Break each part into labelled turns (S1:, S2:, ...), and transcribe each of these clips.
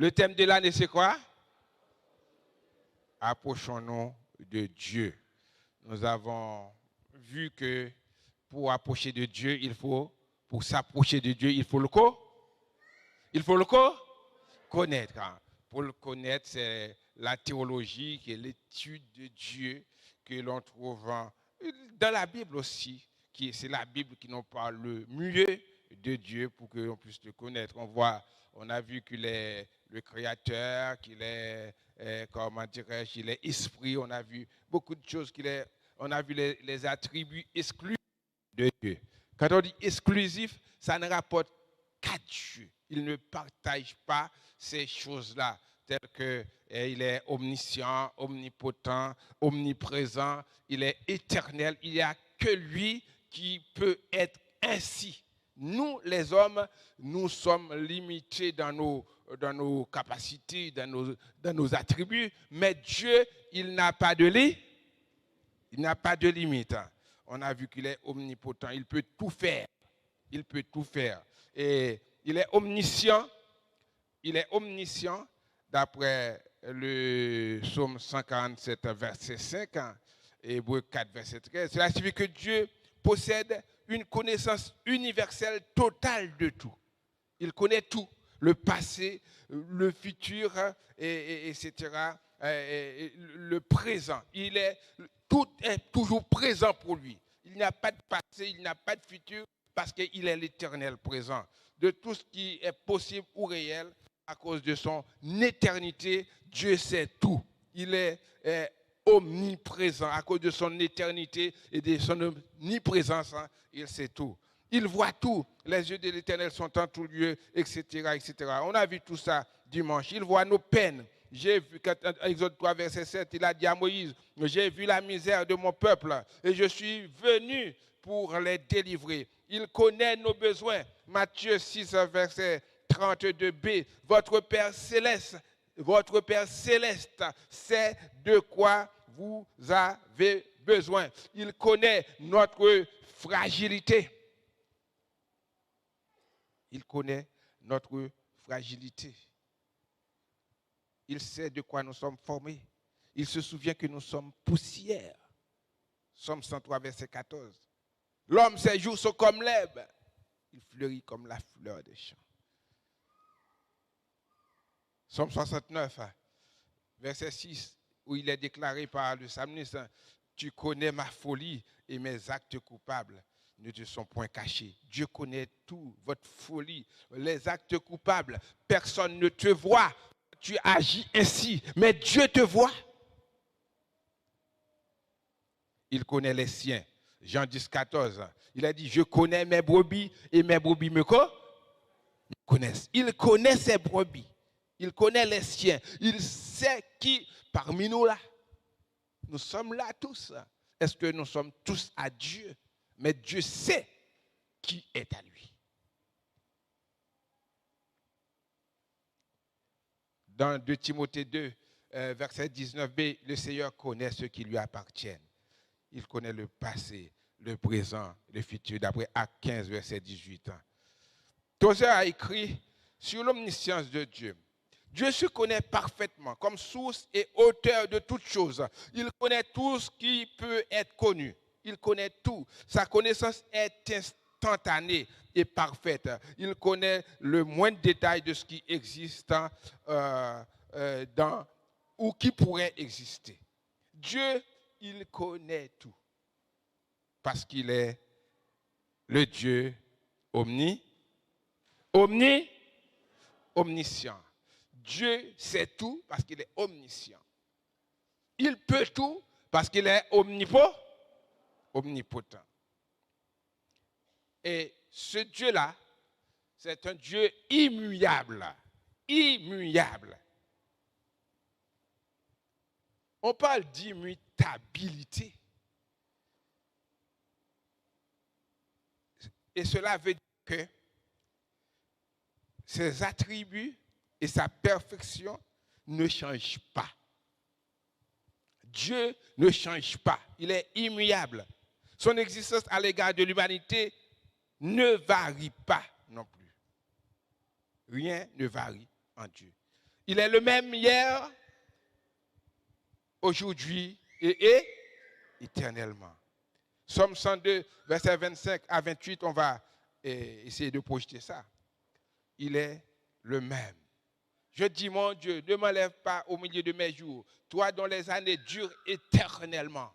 S1: Le thème de l'année, c'est quoi? Approchons-nous de Dieu. Nous avons vu que pour approcher de Dieu, pour s'approcher de Dieu, il faut le connaître. Pour le connaître, c'est la théologie, qui est l'étude de Dieu que l'on trouve dans la Bible aussi. C'est la Bible qui nous parle le mieux de Dieu pour que l'on puisse le connaître. On a vu qu'il est le Créateur, qu'il est, comment dirais-je, il est esprit. On a vu beaucoup de choses on a vu les attributs exclusifs de Dieu. Quand on dit exclusif, ça ne rapporte qu'à Dieu. Il ne partage pas ces choses-là, telles que il est omniscient, omnipotent, omniprésent, il est éternel. Il n'y a que lui qui peut être ainsi. Nous, les hommes, nous sommes limités dans nos capacités, dans nos attributs, mais Dieu, il n'a pas de limite. On a vu qu'il est omnipotent, il peut tout faire. Il peut tout faire. Et il est omniscient. Il est omniscient, d'après le psaume 147, verset 5, et Hébreux 4, verset 13. Cela signifie que Dieu possède une connaissance universelle totale de tout. Il connaît tout, le passé, le futur, etc., le présent. Tout est toujours présent pour lui. Il n'y a pas de passé, il n'y a pas de futur, parce qu'il est l'éternel présent. De tout ce qui est possible ou réel, à cause de son éternité, Dieu sait tout. Il est omniprésent. À cause de son éternité et de son omniprésence, il sait tout. Il voit tout. Les yeux de l'Éternel sont en tout lieu, etc., etc. On a vu tout ça dimanche. Il voit nos peines. J'ai vu, Exode 3, verset 7, il a dit à Moïse, j'ai vu la misère de mon peuple et je suis venu pour les délivrer. Il connaît nos besoins. Matthieu 6, verset 32b. Votre Père céleste sait de quoi vous avez besoin. Il connaît notre fragilité. Il connaît notre fragilité. Il sait de quoi nous sommes formés. Il se souvient que nous sommes poussière. Somme 103, verset 14. L'homme, ses jours sont comme l'herbe. Il fleurit comme la fleur des champs. Somme 69, verset 6, où il est déclaré par le psalmiste, tu connais ma folie et mes actes coupables ne te sont point cachés. Dieu connaît tout, votre folie, les actes coupables. Personne ne te voit. Tu agis ainsi, mais Dieu te voit. Il connaît les siens. Jean 10, 14. Il a dit, je connais mes brebis et mes brebis me connaissent. Il connaît ses brebis. Il connaît les siens. Il sait qui parmi nous là. Nous sommes là tous. Est-ce que nous sommes tous à Dieu? Mais Dieu sait qui est à lui. Dans 2 Timothée 2, verset 19b, le Seigneur connaît ceux qui lui appartiennent. Il connaît le passé, le présent, le futur, d'après Actes 15, verset 18. Tozer a écrit sur l'omniscience de Dieu. Dieu se connaît parfaitement comme source et auteur de toutes choses. Il connaît tout ce qui peut être connu. Il connaît tout. Sa connaissance est instantanée et parfaite. Il connaît le moindre détail de ce qui existe ou qui pourrait exister. Dieu, il connaît tout. Parce qu'il est le Dieu omniscient. Dieu sait tout parce qu'il est omniscient. Il peut tout parce qu'il est omnipotent. Et ce Dieu-là, c'est un Dieu immuable. Immuable. On parle d'immutabilité. Et cela veut dire que ses attributs et sa perfection ne changent pas. Dieu ne change pas. Il est immuable. Son existence à l'égard de l'humanité ne varie pas non plus. Rien ne varie en Dieu. Il est le même hier, aujourd'hui et éternellement. Somme 102, versets 25 à 28, on va essayer de projeter ça. Il est le même. Je dis, mon Dieu, ne m'enlève pas au milieu de mes jours. Toi dont les années durent éternellement.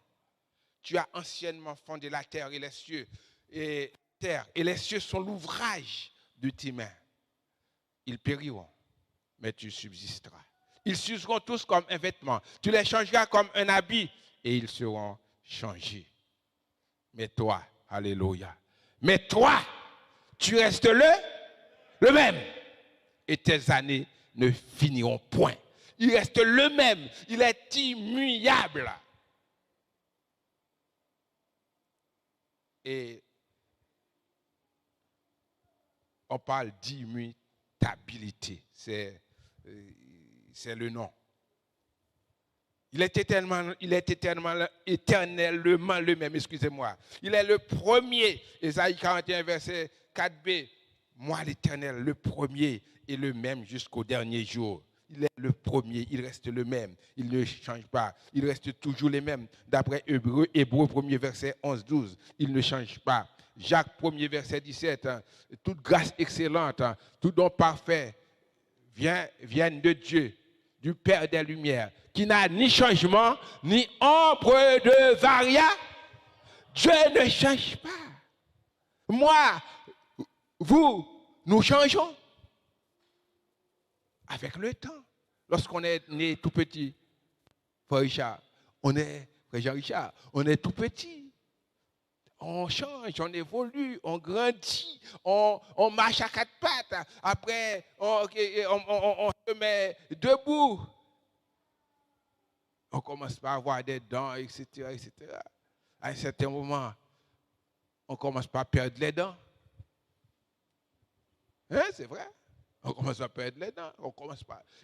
S1: Tu as anciennement fondé la terre et les cieux. Et les cieux sont l'ouvrage de tes mains. Ils périront, mais tu subsisteras. Ils s'useront tous comme un vêtement. Tu les changeras comme un habit et ils seront changés. Mais toi, alléluia. Mais toi, tu restes le même. Et tes années ne finiront point. Il reste le même. Il est immuable. Et on parle d'immutabilité. C'est le nom. Il est éternellement le même, excusez-moi. Il est le premier, Ésaïe 41, verset 4b. Moi, l'Éternel, le premier et le même jusqu'au dernier jour. Il est le premier, il reste le même. Il ne change pas. Il reste toujours le même. D'après Hébreu 1er, verset 11-12. Il ne change pas. Jacques 1er, verset 17. Toute grâce excellente, tout don parfait viennent de Dieu, du Père des Lumières, qui n'a ni changement, ni ombre de variation. Dieu ne change pas. Moi, vous, nous changeons avec le temps. Lorsqu'on est né tout petit, Frère Richard, Frère Jean-Richard, on est tout petit. On change, on évolue, on grandit, on marche à quatre pattes. Après, on se met debout. On commence par avoir des dents, etc., etc. À un certain moment, on commence par perdre les dents. Hein, c'est vrai. On commence à perdre les dents.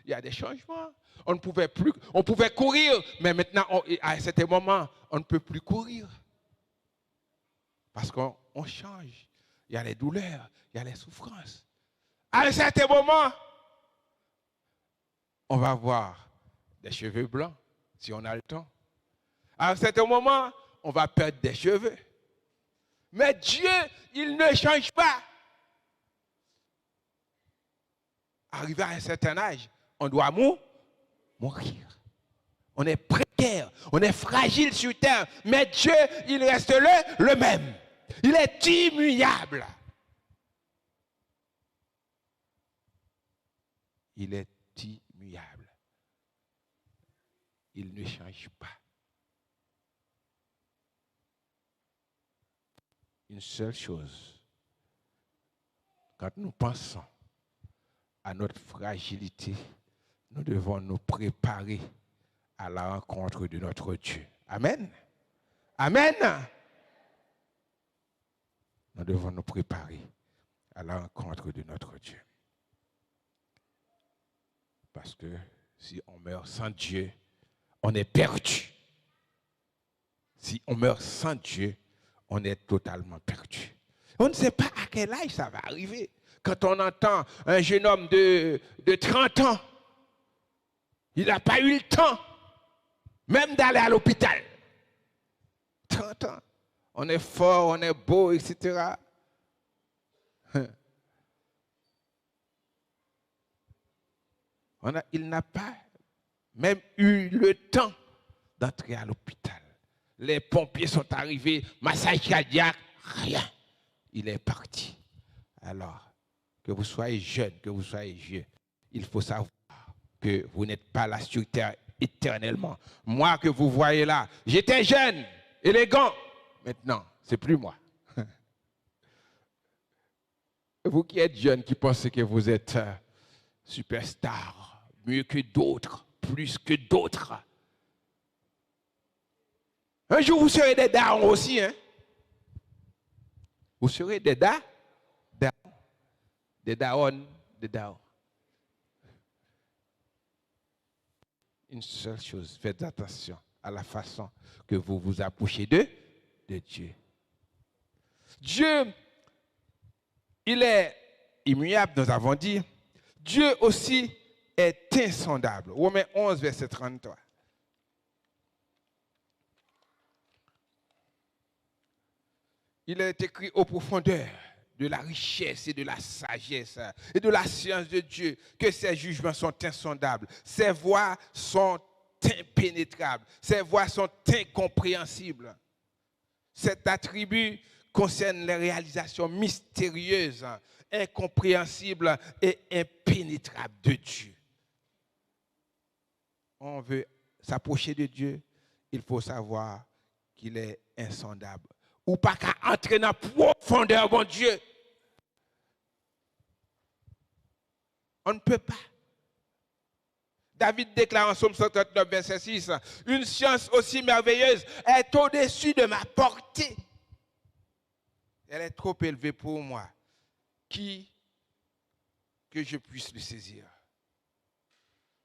S1: Il y a des changements. On pouvait courir, mais maintenant, à un certain moment, on ne peut plus courir. Parce qu'on change. Il y a les douleurs, il y a les souffrances. À un certain moment, on va avoir des cheveux blancs, si on a le temps. À un certain moment, on va perdre des cheveux. Mais Dieu, il ne change pas. Arrivé à un certain âge, on doit mourir. On est précaire, on est fragile sur terre, mais Dieu, il reste le même. Il est immuable. Il est immuable. Il ne change pas. Une seule chose, quand nous pensons à notre fragilité, nous devons nous préparer à la rencontre de notre Dieu. Amen. Amen. Nous devons nous préparer à la rencontre de notre Dieu. Parce que si on meurt sans Dieu, on est perdu. Si on meurt sans Dieu, on est totalement perdu. On ne sait pas à quel âge ça va arriver. Quand on entend un jeune homme de 30 ans, il n'a pas eu le temps même d'aller à l'hôpital. 30 ans. On est fort, on est beau, etc. Il n'a pas même eu le temps d'entrer à l'hôpital. Les pompiers sont arrivés, massage cardiaque, rien. Il est parti. Alors, que vous soyez jeune, que vous soyez vieux, il faut savoir que vous n'êtes pas là sur terre éternellement. Moi que vous voyez là, j'étais jeune, élégant. Maintenant, c'est plus moi. Vous qui êtes jeune, qui pensez que vous êtes superstar, mieux que d'autres, plus que d'autres. Un jour, vous serez des darons aussi. Hein? Vous serez des darons. Des darons. Une seule chose, faites attention à la façon que vous vous approchez de Dieu. Dieu, il est immuable, nous avons dit. Dieu aussi est insondable. Romains 11, verset 33. Il est écrit aux profondeurs de la richesse et de la sagesse et de la science de Dieu que ses jugements sont insondables, ses voies sont impénétrables, ses voies sont incompréhensibles. Cet attribut concerne les réalisations mystérieuses, incompréhensibles et impénétrables de Dieu. On veut s'approcher de Dieu, il faut savoir qu'il est insondable. Ou pas qu'à entrer dans la profondeur, mon Dieu. On ne peut pas. David déclare en Psaume 139, verset 6, « Une science aussi merveilleuse est au-dessus de ma portée. Elle est trop élevée pour moi. Qui que je puisse le saisir? »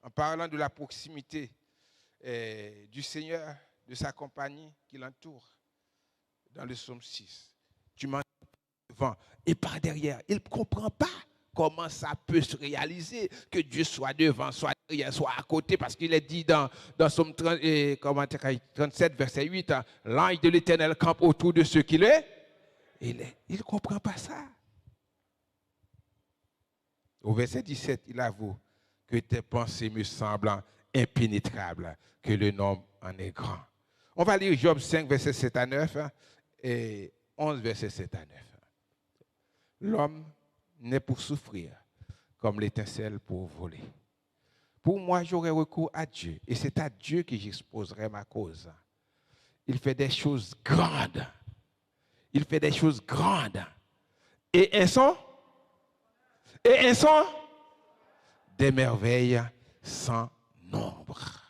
S1: En parlant de la proximité du Seigneur, de sa compagnie qui l'entoure, dans le psaume 6, tu m'entends devant et par derrière. Il ne comprend pas comment ça peut se réaliser, que Dieu soit devant, soit derrière, soit à côté, parce qu'il est dit dans psaume 37, verset 8, l'ange de l'Éternel campe autour de ceux qui l'est. Il ne comprend pas ça. Au verset 17, il avoue que tes pensées me semblent impénétrables, que le nombre en est grand. On va lire Job 5, verset 7 à 9 et 11, verset 7 à 9. L'homme n'est pour souffrir comme l'étincelle pour voler. Pour moi, j'aurai recours à Dieu et c'est à Dieu que j'exposerai ma cause. Il fait des choses grandes. Il fait des choses grandes. Et elles sont des merveilles sans nombre.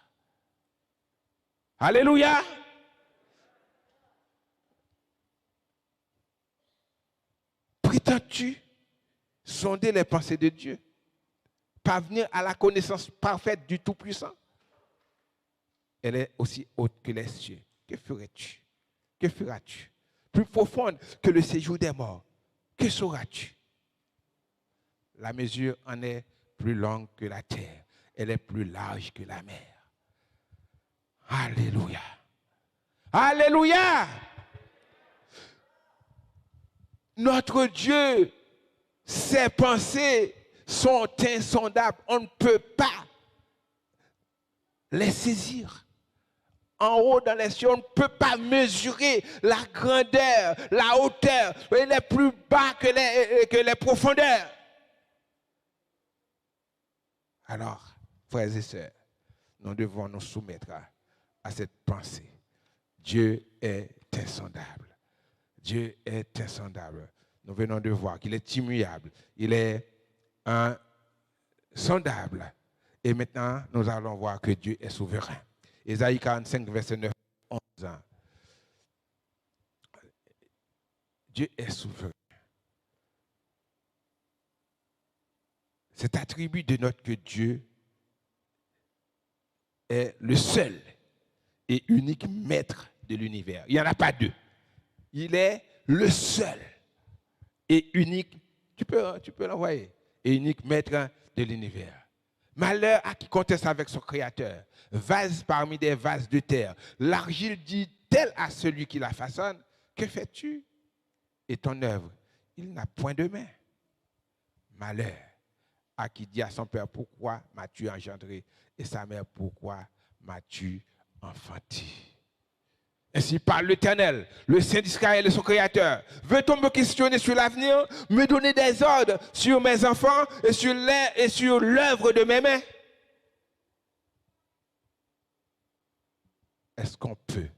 S1: Alléluia. Prétends-tu sonder les pensées de Dieu? Parvenir à la connaissance parfaite du Tout-Puissant? Elle est aussi haute que les cieux. Que ferais-tu? Que feras-tu? Plus profonde que le séjour des morts. Que sauras-tu? La mesure en est plus longue que la terre. Elle est plus large que la mer. Alléluia. Alléluia. Notre Dieu, ses pensées sont insondables. On ne peut pas les saisir. En haut dans les cieux, on ne peut pas mesurer la grandeur, la hauteur. Il est plus bas que les profondeurs. Alors, frères et sœurs, nous devons nous soumettre à cette pensée. Dieu est insondable. Dieu est insondable. Nous venons de voir qu'il est immuable. Il est insondable. Et maintenant, nous allons voir que Dieu est souverain. Ésaïe 45, verset 9, 11. Dieu est souverain. Cet attribut dénote que Dieu est le seul et unique maître de l'univers. Il n'y en a pas deux. Il est le seul et unique, tu peux l'envoyer, et unique maître de l'univers. Malheur à qui conteste avec son créateur, vase parmi des vases de terre. L'argile dit tel à celui qui la façonne, que fais-tu? Et ton œuvre, il n'a point de main. Malheur à qui dit à son père, pourquoi m'as-tu engendré? Et sa mère, pourquoi m'as-tu enfanté? Ainsi parle l'Éternel, le Saint d'Israël et son Créateur. Veux-on me questionner sur l'avenir, me donner des ordres sur mes enfants et sur l'œuvre de mes mains? Est-ce qu'on peut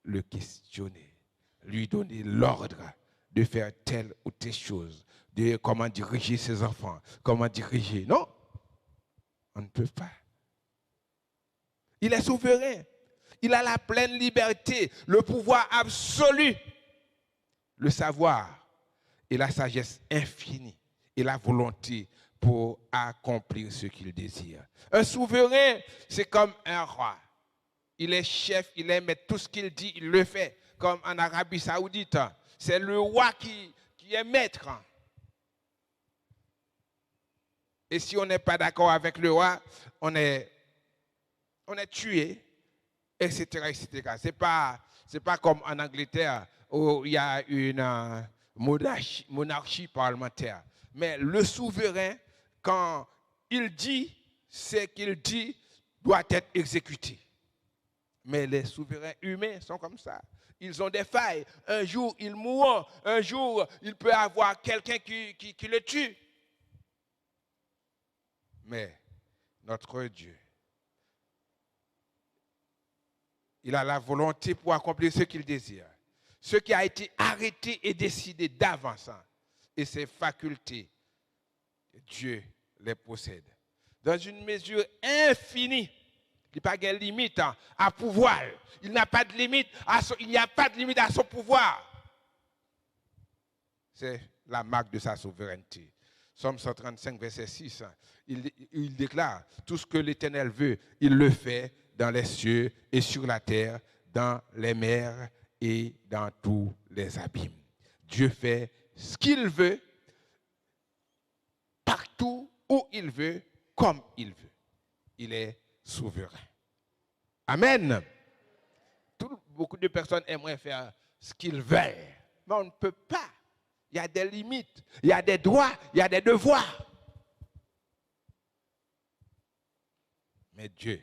S1: le questionner, lui donner l'ordre de faire telle ou telle chose, de comment diriger ses enfants, comment diriger? Non, on ne peut pas. Il est souverain. Il a la pleine liberté, le pouvoir absolu, le savoir et la sagesse infinie et la volonté pour accomplir ce qu'il désire. Un souverain, c'est comme un roi. Il est chef, il est maître, tout ce qu'il dit, il le fait. Comme en Arabie Saoudite, c'est le roi qui est maître. Et si on n'est pas d'accord avec le roi, on est tué, etc., etc. C'est pas comme en Angleterre où il y a une monarchie parlementaire. Mais le souverain, quand il dit ce qu'il dit, doit être exécuté. Mais les souverains humains sont comme ça. Ils ont des failles. Un jour, ils mourront. Un jour, il peut y avoir quelqu'un qui le tue. Mais notre Dieu, il a la volonté pour accomplir ce qu'il désire. Ce qui a été arrêté et décidé d'avance. Et ses facultés, Dieu les possède. Dans une mesure infinie. Il n'y a pas de limite à pouvoir. Il n'y a pas de limite à son pouvoir. C'est la marque de sa souveraineté. Psaume 135, verset 6, il déclare, tout ce que l'Éternel veut, il le fait dans les cieux et sur la terre, dans les mers et dans tous les abîmes. Dieu fait ce qu'il veut, partout où il veut, comme il veut. Il est souverain. Amen. Beaucoup de personnes aimeraient faire ce qu'ils veulent, mais on ne peut pas. Il y a des limites, il y a des droits, il y a des devoirs. Mais Dieu,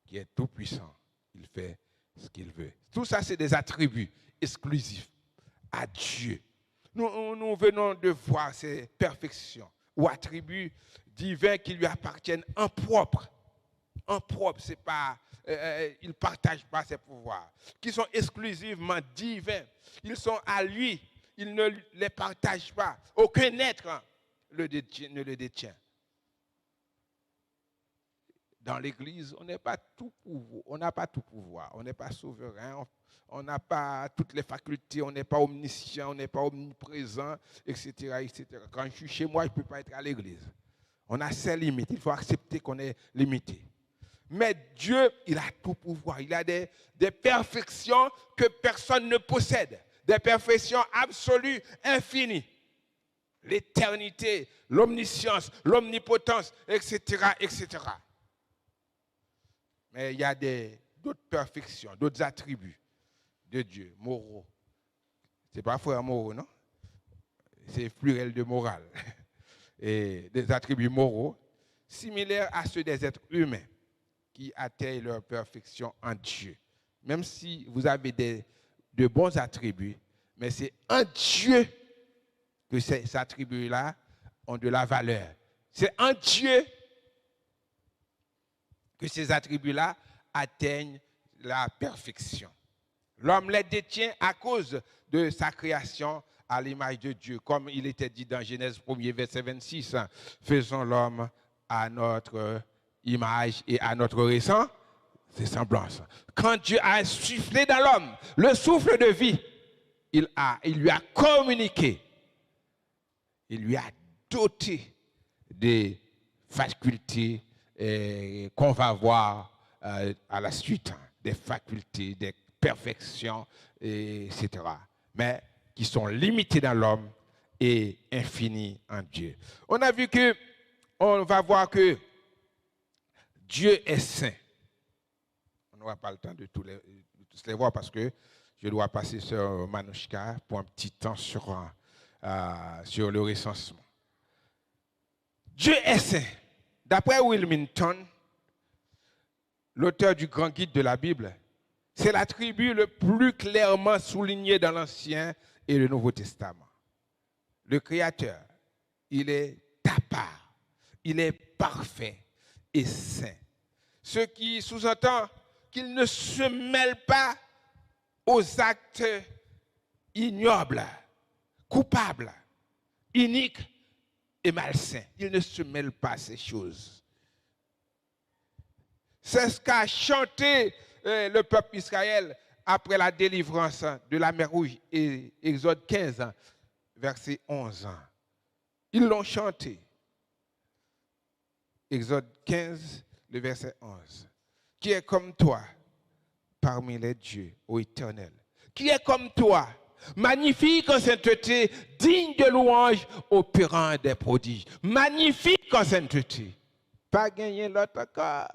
S1: qui est tout puissant, il fait ce qu'il veut. Tout ça, c'est des attributs exclusifs à Dieu. Nous venons de voir ces perfections ou attributs divins qui lui appartiennent en propre. En propre, c'est pas, il ne partage pas ses pouvoirs, qui sont exclusivement divins. Ils sont à lui, il ne les partage pas. Aucun être ne le détient. Dans l'Église, on n'est pas tout pouvoir, on n'a pas tout pouvoir, on n'est pas souverain, on n'a pas toutes les facultés, on n'est pas omniscient, on n'est pas omniprésent, etc., etc. Quand je suis chez moi, je ne peux pas être à l'Église. On a ses limites, il faut accepter qu'on est limité. Mais Dieu, il a tout pouvoir. Il a des perfections que personne ne possède. Des perfections absolues, infinies. L'éternité, l'omniscience, l'omnipotence, etc., etc. Mais il y a d'autres perfections, d'autres attributs de Dieu, moraux. Ce n'est pas frère moraux, non? C'est pluriel de morale. Et des attributs moraux similaires à ceux des êtres humains, qui atteignent leur perfection en Dieu. Même si vous avez de bons attributs, mais c'est en Dieu que ces attributs-là ont de la valeur. C'est en Dieu que ces attributs-là atteignent la perfection. L'homme les détient à cause de sa création à l'image de Dieu. Comme il était dit dans Genèse 1er, verset 26, faisons l'homme à notre image et à notre ressemblance. Quand Dieu a insufflé dans l'homme le souffle de vie, il lui a communiqué, il lui a doté des facultés qu'on va voir à la suite, des facultés, des perfections, etc. Mais qui sont limitées dans l'homme et infinies en Dieu. On a vu que, on va voir que Dieu est saint. On n'aura pas le temps de tous les voir parce que je dois passer sur Manouchka pour un petit temps sur le recensement. Dieu est saint. D'après Wilmington, l'auteur du grand guide de la Bible, c'est l'attribut le plus clairement souligné dans l'Ancien et le Nouveau Testament. Le Créateur, il est à part, il est parfait et saint. Ce qui sous-entend qu'il ne se mêle pas aux actes ignobles, coupables, iniques et malsains. Il ne se mêle pas à ces choses. C'est ce qu'a chanté le peuple Israël après la délivrance de la mer Rouge, et Exode 15, verset 11. Ils l'ont chanté. Exode 15, le verset 11. Qui est comme toi parmi les dieux, ô Éternel? Qui est comme toi Magnifique en sainteté, digne de louange, opérant des prodiges. Magnifique en sainteté. Pas gagner l'autre cas.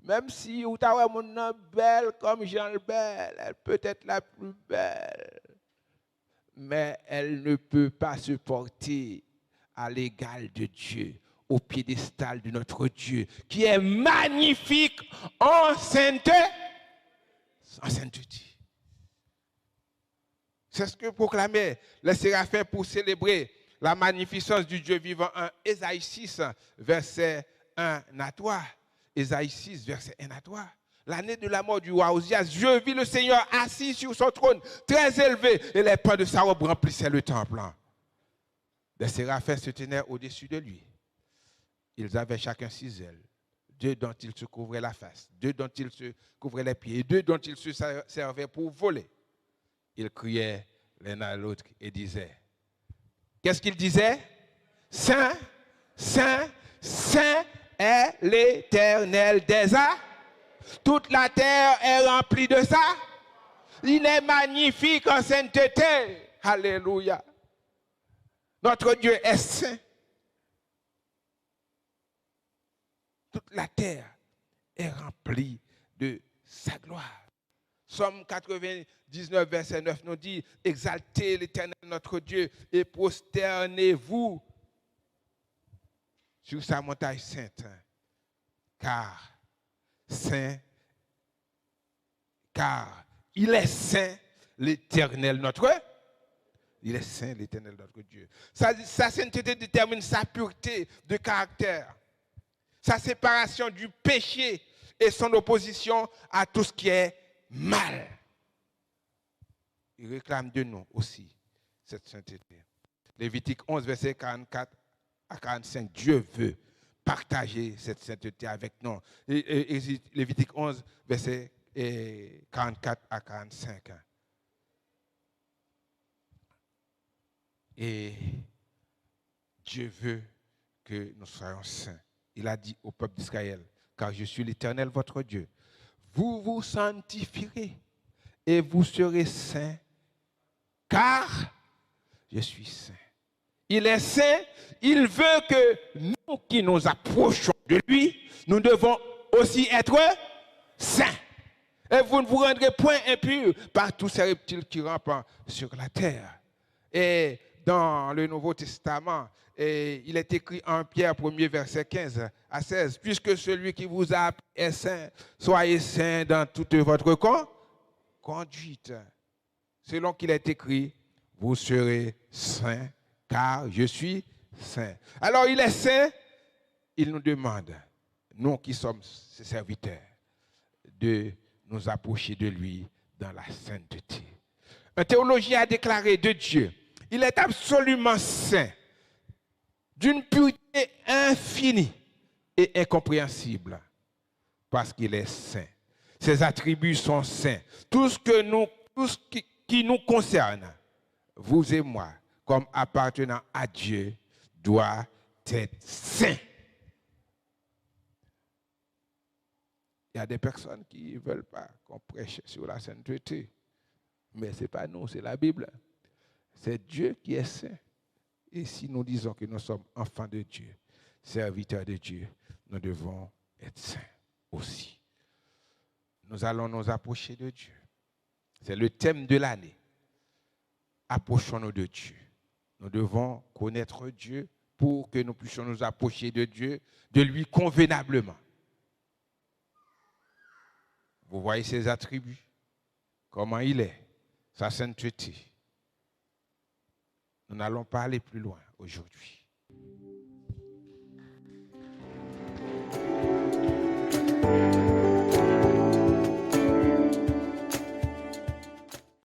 S1: Même si vous avez une nom belle comme Jean le Bel, elle peut être la plus belle. Mais elle ne peut pas se porter à l'égal de Dieu, au piédestal de notre Dieu, qui est magnifique en sainteté. En sainteté. C'est ce que proclamaient les séraphins pour célébrer la magnificence du Dieu vivant en Ésaïe 6, verset 1 à 3. Ésaïe 6, verset 1 à 3. L'année de la mort du roi Osias, je vis le Seigneur assis sur son trône, très élevé, et les pans de sa robe remplissaient le temple. Les séraphins se tenaient au-dessus de lui. Ils avaient chacun 6 ailes, 2 dont ils se couvraient la face, 2 dont ils se couvraient les pieds, et 2 dont ils se servaient pour voler. Ils criaient l'un à l'autre et disaient, qu'est-ce qu'ils disaient? Saint, Saint, Saint est l'Éternel des armées. Toute la terre est remplie de ça. Il est magnifique en sainteté. Alléluia. Notre Dieu est saint. Toute la terre est remplie de sa gloire. Somme 99, verset 9 nous dit, exaltez l'Éternel notre Dieu et prosternez-vous sur sa montagne sainte. Car il est saint l'Éternel notre Dieu. Il est saint l'Éternel notre Dieu. Sa sainteté détermine sa pureté de caractère, sa séparation du péché et son opposition à tout ce qui est mal. Il réclame de nous aussi cette sainteté. Lévitique 11, verset 44 à 45, Dieu veut partager cette sainteté avec nous. Lévitique 11, verset 44 à 45. Et Dieu veut que nous soyons saints. Il a dit au peuple d'Israël, car je suis l'Éternel votre Dieu. Vous vous sanctifierez et vous serez saints, car je suis saint. Il est saint, il veut que nous qui nous approchons de lui, nous devons aussi être saints. Et vous ne vous rendrez point impurs par tous ces reptiles qui rampent sur la terre. Et dans le Nouveau Testament, il est écrit en Pierre 1er, verset 15 à 16, puisque celui qui vous a appelé est saint, soyez saints dans toute votre conduite. Selon qu'il est écrit, vous serez saints, car je suis saint. Alors il est saint, il nous demande, nous qui sommes ses serviteurs, de nous approcher de lui dans la sainteté. Un théologien a déclaré de Dieu, il est absolument saint, d'une pureté infinie et incompréhensible, parce qu'il est saint. Ses attributs sont saints. Tout ce qui nous concerne, vous et moi, comme appartenant à Dieu, doit être saint. Il y a des personnes qui ne veulent pas qu'on prêche sur la sainteté. Mais ce n'est pas nous, c'est la Bible. C'est Dieu qui est saint. Et si nous disons que nous sommes enfants de Dieu, serviteurs de Dieu, nous devons être saints aussi. Nous allons nous approcher de Dieu. C'est le thème de l'année. Approchons-nous de Dieu. Nous devons connaître Dieu pour que nous puissions nous approcher de Dieu, de lui convenablement. Vous voyez ses attributs, comment il est, sa sainteté. Nous n'allons pas aller plus loin aujourd'hui.